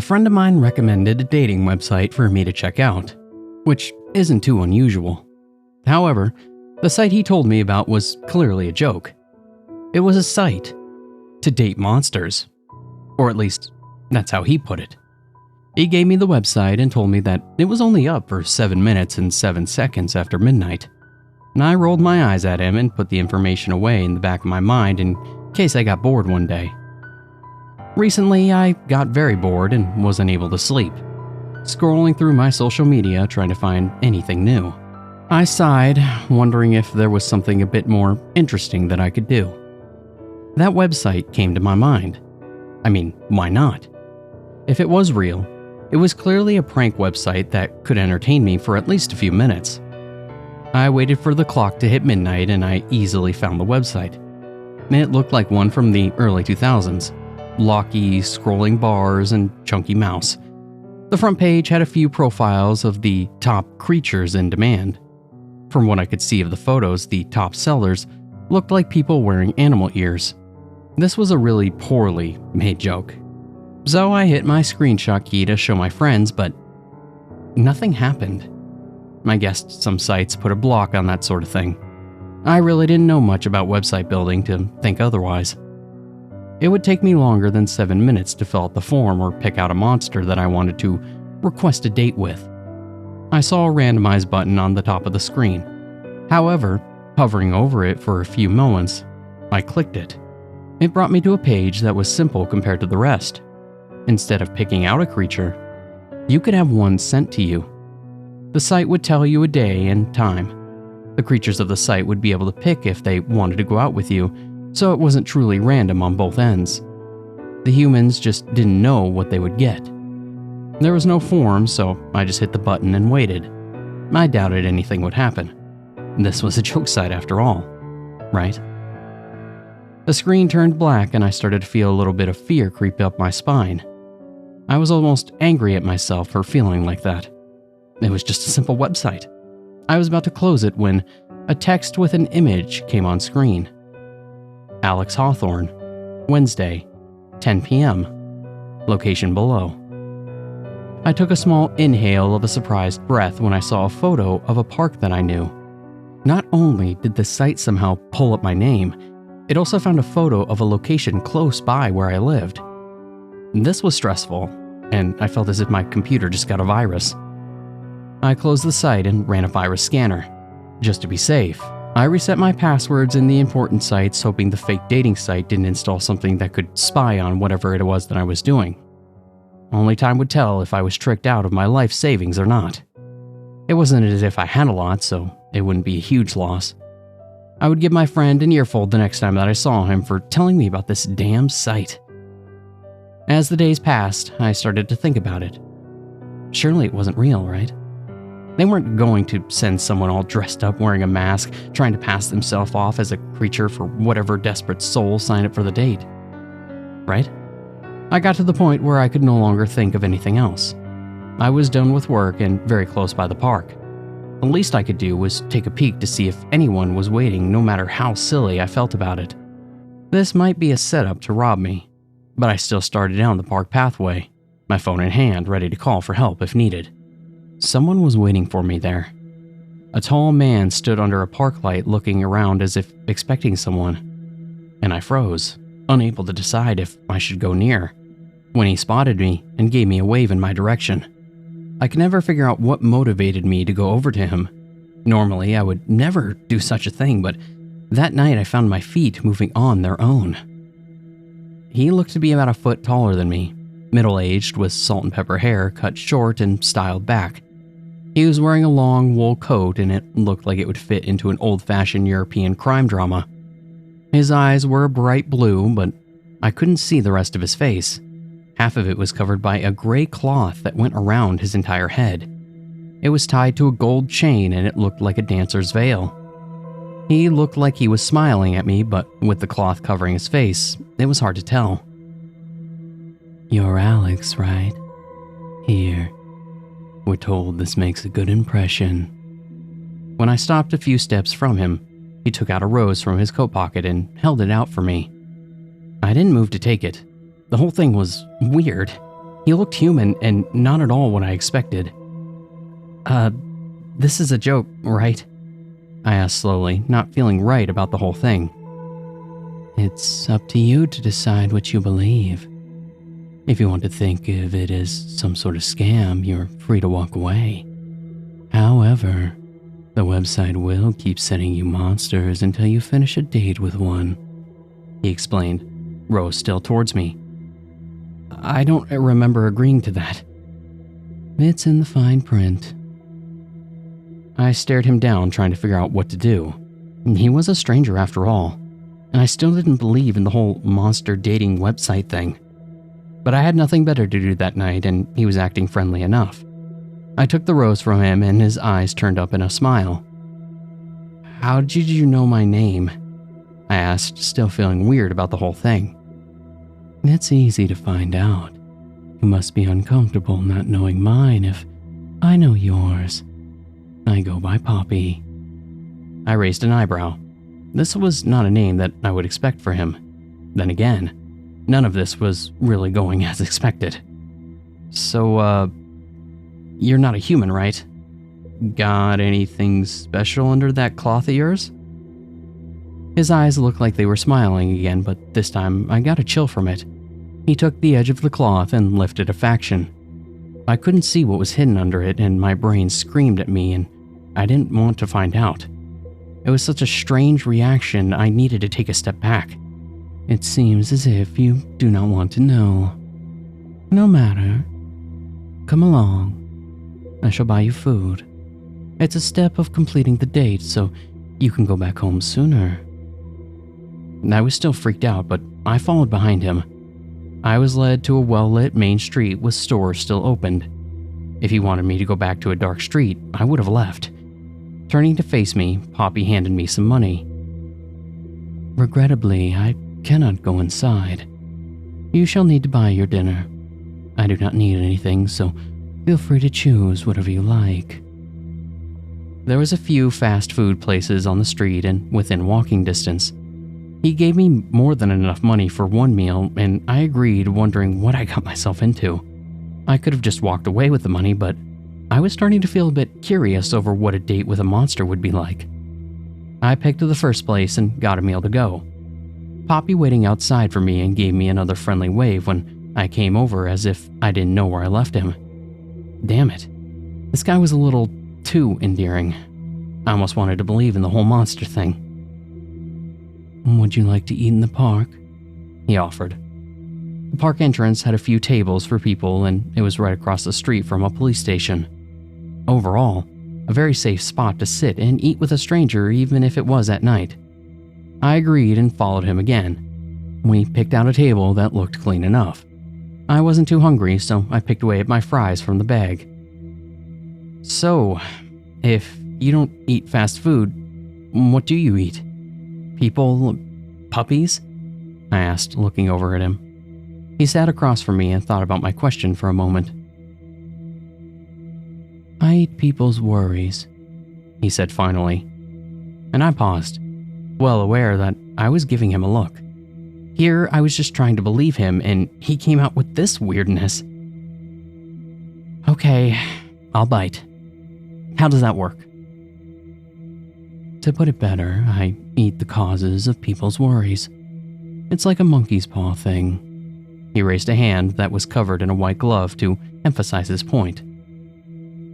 A friend of mine recommended a dating website for me to check out, which isn't too unusual. However, the site he told me about was clearly a joke. It was a site to date monsters, or at least that's how he put it. He gave me the website and told me that it was only up for 7 minutes and 7 seconds after midnight. And I rolled my eyes at him and put the information away in the back of my mind in case I got bored one day. Recently, I got very bored and wasn't able to sleep, scrolling through my social media trying to find anything new. I sighed, wondering if there was something a bit more interesting that I could do. That website came to my mind. I mean, why not? If it was real, it was clearly a prank website that could entertain me for at least a few minutes. I waited for the clock to hit midnight and I easily found the website. It looked like one from the early 2000s. Locky, scrolling bars, and chunky mouse. The front page had a few profiles of the top creatures in demand. From what I could see of the photos, the top sellers looked like people wearing animal ears. This was a really poorly made joke. So I hit my screenshot key to show my friends, but nothing happened. I guessed some sites put a block on that sort of thing. I really didn't know much about website building to think otherwise. It would take me longer than 7 minutes to fill out the form or pick out a monster that I wanted to request a date with. I saw a randomize button on the top of the screen. However, hovering over it for a few moments, I clicked it. It brought me to a page that was simple compared to the rest. Instead of picking out a creature, you could have one sent to you. The site would tell you a day and time. The creatures of the site would be able to pick if they wanted to go out with you, so it wasn't truly random on both ends. The humans just didn't know what they would get. There was no form, so I just hit the button and waited. I doubted anything would happen. This was a joke site after all, right? The screen turned black and I started to feel a little bit of fear creep up my spine. I was almost angry at myself for feeling like that. It was just a simple website. I was about to close it when a text with an image came on screen. Alex Hawthorne, Wednesday, 10 p.m. Location below. I took a small inhale of a surprised breath when I saw a photo of a park that I knew. Not only did the site somehow pull up my name, it also found a photo of a location close by where I lived. This was stressful, and I felt as if my computer just got a virus. I closed the site and ran a virus scanner. Just to be safe, I reset my passwords in the important sites, hoping the fake dating site didn't install something that could spy on whatever it was that I was doing. Only time would tell if I was tricked out of my life savings or not. It wasn't as if I had a lot, so it wouldn't be a huge loss. I would give my friend an earful the next time that I saw him for telling me about this damn site. As the days passed, I started to think about it. Surely it wasn't real, right? They weren't going to send someone all dressed up wearing a mask, trying to pass themselves off as a creature for whatever desperate soul signed up for the date. Right? I got to the point where I could no longer think of anything else. I was done with work and very close by the park. The least I could do was take a peek to see if anyone was waiting, no matter how silly I felt about it. This might be a setup to rob me, but I still started down the park pathway, my phone in hand, ready to call for help if needed. Someone was waiting for me there. A tall man stood under a park light looking around as if expecting someone, and I froze, unable to decide if I should go near, when he spotted me and gave me a wave in my direction. I could never figure out what motivated me to go over to him. Normally, I would never do such a thing, but that night I found my feet moving on their own. He looked to be about a foot taller than me, middle-aged with salt and pepper hair cut short and styled back. He was wearing a long wool coat and it looked like it would fit into an old-fashioned European crime drama. His eyes were a bright blue, but I couldn't see the rest of his face. Half of it was covered by a gray cloth that went around his entire head. It was tied to a gold chain and it looked like a dancer's veil. He looked like he was smiling at me, but with the cloth covering his face, it was hard to tell. "You're Alex, right? Here. We're told this makes a good impression." When I stopped a few steps from him, he took out a rose from his coat pocket and held it out for me. I didn't move to take it. The whole thing was weird. He looked human and not at all what I expected. This is a joke, right? I asked slowly, not feeling right about the whole thing. It's up to you to decide what you believe. If you want to think of it as some sort of scam, you're free to walk away. However, the website will keep sending you monsters until you finish a date with one, he explained, Rose still towards me. I don't remember agreeing to that. It's in the fine print. I stared him down, trying to figure out what to do. He was a stranger after all, and I still didn't believe in the whole monster dating website thing. But I had nothing better to do that night, and he was acting friendly enough. I took the rose from him, and his eyes turned up in a smile. How did you know my name? I asked, still feeling weird about the whole thing. It's easy to find out. You must be uncomfortable not knowing mine if I know yours. I go by Poppy. I raised an eyebrow. This was not a name that I would expect for him. Then again, none of this was really going as expected. So, you're not a human, right? Got anything special under that cloth of yours? His eyes looked like they were smiling again, but this time I got a chill from it. He took the edge of the cloth and lifted a faction. I couldn't see what was hidden under it, and my brain screamed at me, and I didn't want to find out. It was such a strange reaction, I needed to take a step back. It seems as if you do not want to know. No matter. Come along. I shall buy you food. It's a step of completing the date, so you can go back home sooner. I was still freaked out, but I followed behind him. I was led to a well-lit main street with stores still opened. If he wanted me to go back to a dark street, I would have left. Turning to face me, Poppy handed me some money. Regrettably, I cannot go inside. You shall need to buy your dinner. I do not need anything, so feel free to choose whatever you like. There was a few fast food places on the street and within walking distance. He gave me more than enough money for one meal, and I agreed, wondering what I got myself into. I could have just walked away with the money, but I was starting to feel a bit curious over what a date with a monster would be like. I picked the first place and got a meal to go. Poppy waiting outside for me and gave me another friendly wave when I came over, as if I didn't know where I left him. Damn it. This guy was a little too endearing. I almost wanted to believe in the whole monster thing. Would you like to eat in the park? He offered. The park entrance had a few tables for people, and it was right across the street from a police station. Overall, a very safe spot to sit and eat with a stranger, even if it was at night. I agreed and followed him again. We picked out a table that looked clean enough. I wasn't too hungry, so I picked away at my fries from the bag. So, if you don't eat fast food, what do you eat? People? Puppies? I asked, looking over at him. He sat across from me and thought about my question for a moment. I eat people's worries, he said finally. And I paused, well aware that I was giving him a look. Here, I was just trying to believe him, and he came out with this weirdness. Okay, I'll bite. How does that work? To put it better, I eat the causes of people's worries. It's like a monkey's paw thing. He raised a hand that was covered in a white glove to emphasize his point.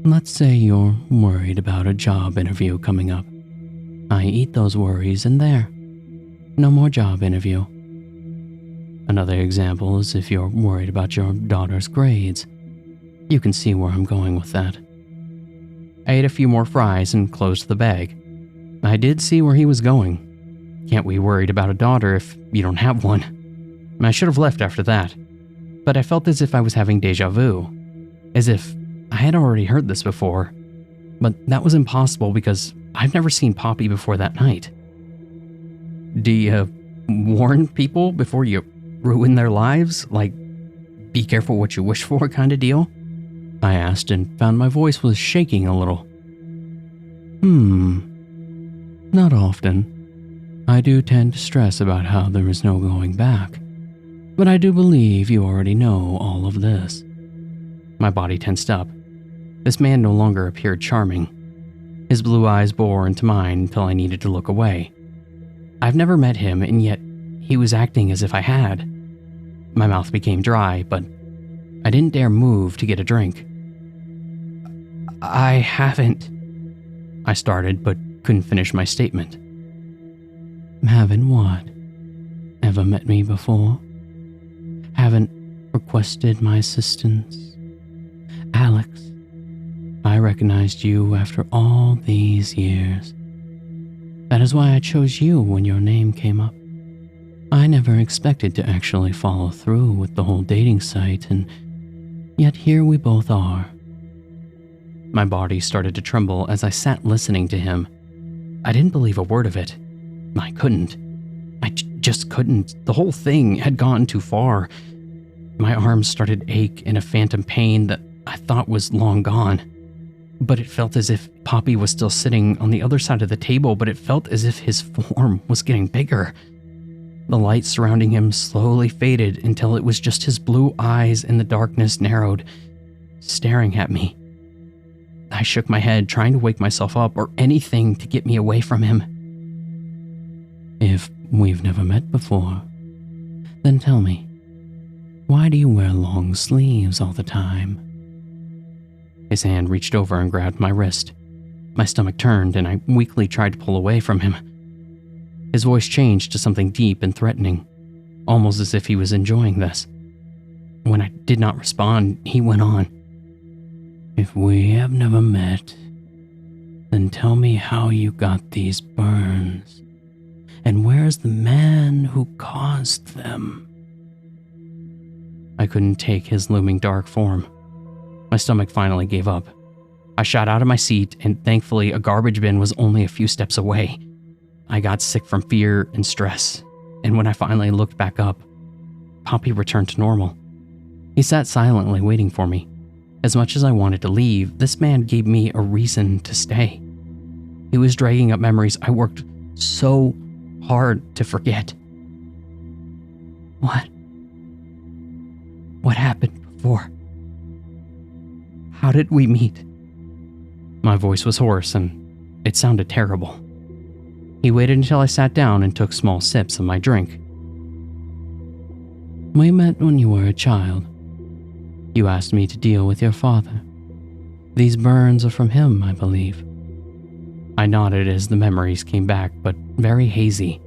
Let's say you're worried about a job interview coming up. I eat those worries and there. No more job interview. Another example is if you're worried about your daughter's grades. You can see where I'm going with that. I ate a few more fries and closed the bag. I did see where he was going. Can't be worried about a daughter if you don't have one. I should have left after that, but I felt as if I was having deja vu, as if I had already heard this before, but that was impossible because I've never seen Poppy before that night. Do you warn people before you ruin their lives? Like, be careful what you wish for kind of deal? I asked and found my voice was shaking a little. Not often. I do tend to stress about how there is no going back, but I do believe you already know all of this. My body tensed up. This man no longer appeared charming. His blue eyes bore into mine until I needed to look away. I've never met him, and yet he was acting as if I had. My mouth became dry, but I didn't dare move to get a drink. I haven't, I started, but couldn't finish my statement. Haven't what? Ever met me before? Haven't requested my assistance? Alex, I recognized you after all these years. That is why I chose you when your name came up. I never expected to actually follow through with the whole dating site, and yet here we both are. My body started to tremble as I sat listening to him. I didn't believe a word of it. I couldn't. I just couldn't. The whole thing had gone too far. My arms started to ache in a phantom pain that I thought was long gone. But it felt as if Poppy was still sitting on the other side of the table, but it felt as if his form was getting bigger. The light surrounding him slowly faded until it was just his blue eyes in the darkness narrowed, staring at me. I shook my head, trying to wake myself up or anything to get me away from him. If we've never met before, then tell me, why do you wear long sleeves all the time? His hand reached over and grabbed my wrist. My stomach turned and I weakly tried to pull away from him. His voice changed to something deep and threatening, almost as if he was enjoying this. When I did not respond, he went on. If we have never met, then tell me how you got these burns, and where's the man who caused them? I couldn't take his looming dark form. My stomach finally gave up. I shot out of my seat, and thankfully a garbage bin was only a few steps away. I got sick from fear and stress, and when I finally looked back up, Poppy returned to normal. He sat silently waiting for me. As much as I wanted to leave, this man gave me a reason to stay. He was dragging up memories I worked so hard to forget. What happened before? How did we meet? My voice was hoarse and it sounded terrible. He waited until I sat down and took small sips of my drink. We met when you were a child. You asked me to deal with your father. These burns are from him, I believe. I nodded as the memories came back, but very hazy.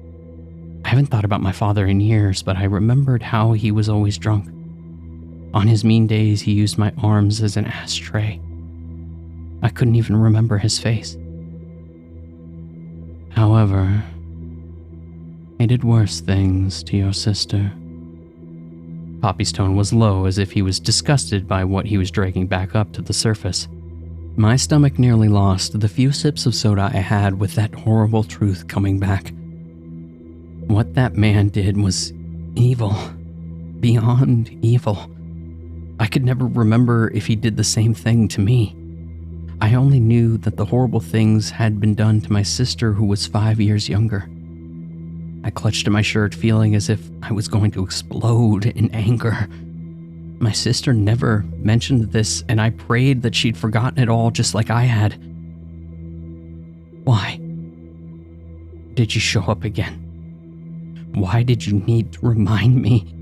I haven't thought about my father in years, but I remembered how he was always drunk. On his mean days, he used my arms as an ashtray. I couldn't even remember his face. However, he did worse things to your sister. Poppy's tone was low, as if he was disgusted by what he was dragging back up to the surface. My stomach nearly lost the few sips of soda I had with that horrible truth coming back. What that man did was evil. Beyond evil. I could never remember if he did the same thing to me. I only knew that the horrible things had been done to my sister, who was 5 years younger. I clutched at my shirt, feeling as if I was going to explode in anger. My sister never mentioned this, and I prayed that she'd forgotten it all just like I had. Why did you show up again? Why did you need to remind me?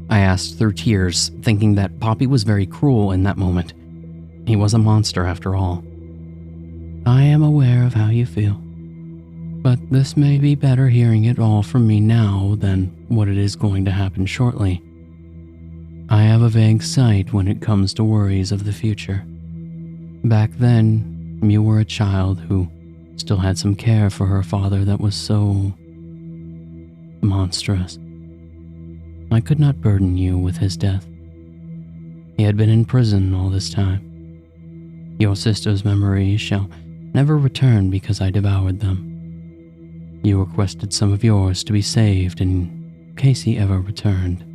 I asked through tears, thinking that Poppy was very cruel in that moment. He was a monster after all. I am aware of how you feel, but this may be better hearing it all from me now than what it is going to happen shortly. I have a vague sight when it comes to worries of the future. Back then, you were a child who still had some care for her father that was so monstrous. I could not burden you with his death. He had been in prison all this time. Your sister's memories shall never return because I devoured them. You requested some of yours to be saved in case he ever returned.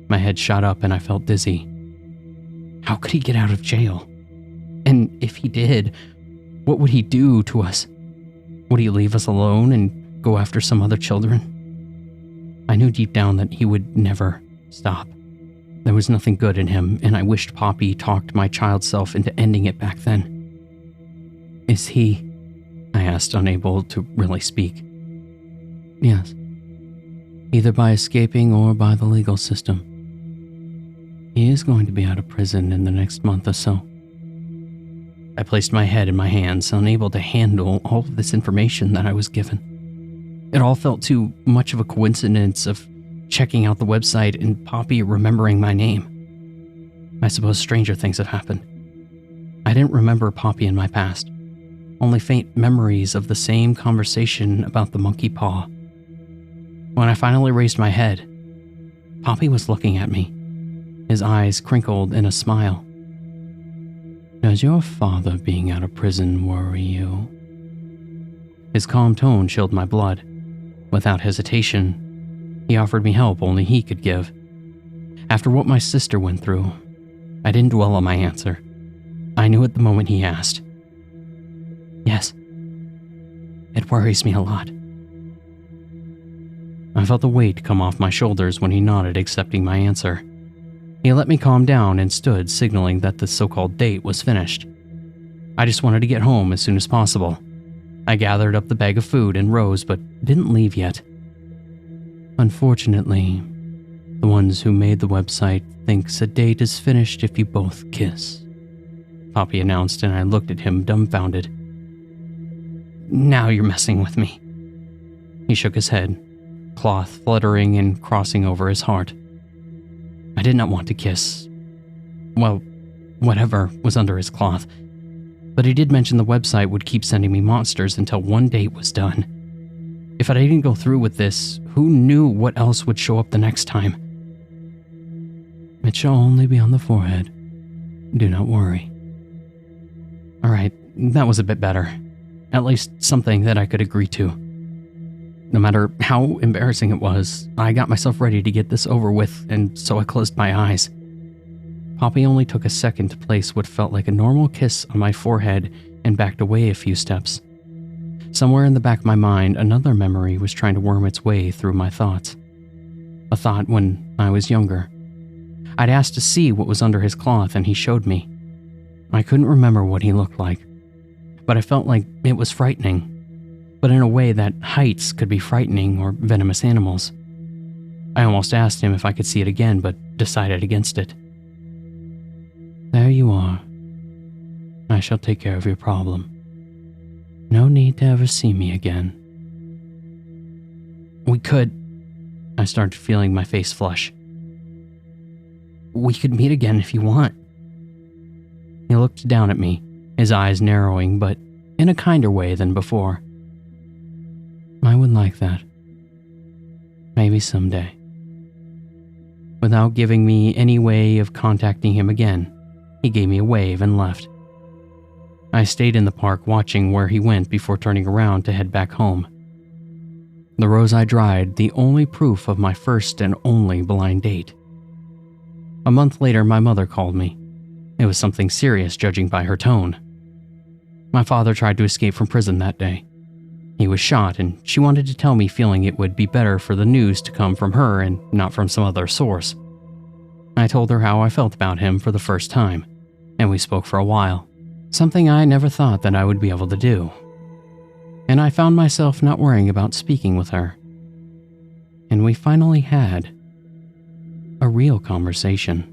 My head shot up and I felt dizzy. How could he get out of jail? And if he did, what would he do to us? Would he leave us alone and go after some other children? I knew deep down that he would never stop. There was nothing good in him, and I wished Poppy talked my child self into ending it back then. Is he? I asked, unable to really speak. Yes. Either by escaping or by the legal system. He is going to be out of prison in the next month or so. I placed my head in my hands, unable to handle all of this information that I was given. It all felt too much of a coincidence of checking out the website and Poppy remembering my name. I suppose stranger things have happened. I didn't remember Poppy in my past, only faint memories of the same conversation about the monkey paw. When I finally raised my head, Poppy was looking at me, his eyes crinkled in a smile. Does your father being out of prison worry you? His calm tone chilled my blood. Without hesitation, he offered me help only he could give. After what my sister went through, I didn't dwell on my answer. I knew it the moment he asked. Yes, it worries me a lot. I felt the weight come off my shoulders when he nodded, accepting my answer. He let me calm down and stood, signaling that the so-called date was finished. I just wanted to get home as soon as possible. I gathered up the bag of food and rose, but didn't leave yet. Unfortunately, the ones who made the website thinks a date is finished if you both kiss, Poppy announced, and I looked at him dumbfounded. Now you're messing with me. He shook his head, cloth fluttering and crossing over his heart. I did not want to kiss. Well, whatever was under his cloth. But he did mention the website would keep sending me monsters until one date was done. If I didn't go through with this, who knew what else would show up the next time? It shall only be on the forehead. Do not worry. All right, that was a bit better. At least something that I could agree to. No matter how embarrassing it was, I got myself ready to get this over with, and so I closed my eyes. Poppy only took a second to place what felt like a normal kiss on my forehead and backed away a few steps. Somewhere in the back of my mind, another memory was trying to worm its way through my thoughts. A thought when I was younger. I'd asked to see what was under his cloth, and he showed me. I couldn't remember what he looked like, but I felt like it was frightening. But in a way that heights could be frightening or venomous animals. I almost asked him if I could see it again, but decided against it. There you are. I shall take care of your problem. No need to ever see me again. We could... I started feeling my face flush. We could meet again if you want. He looked down at me, his eyes narrowing, but in a kinder way than before. I would like that. Maybe someday. Without giving me any way of contacting him again, he gave me a wave and left. I stayed in the park watching where he went before turning around to head back home. The rose I dried, the only proof of my first and only blind date. A month later, my mother called me. It was something serious, judging by her tone. My father tried to escape from prison that day. He was shot, and she wanted to tell me, feeling it would be better for the news to come from her and not from some other source. I told her how I felt about him for the first time, and we spoke for a while, something I never thought that I would be able to do. And I found myself not worrying about speaking with her. And we finally had a real conversation.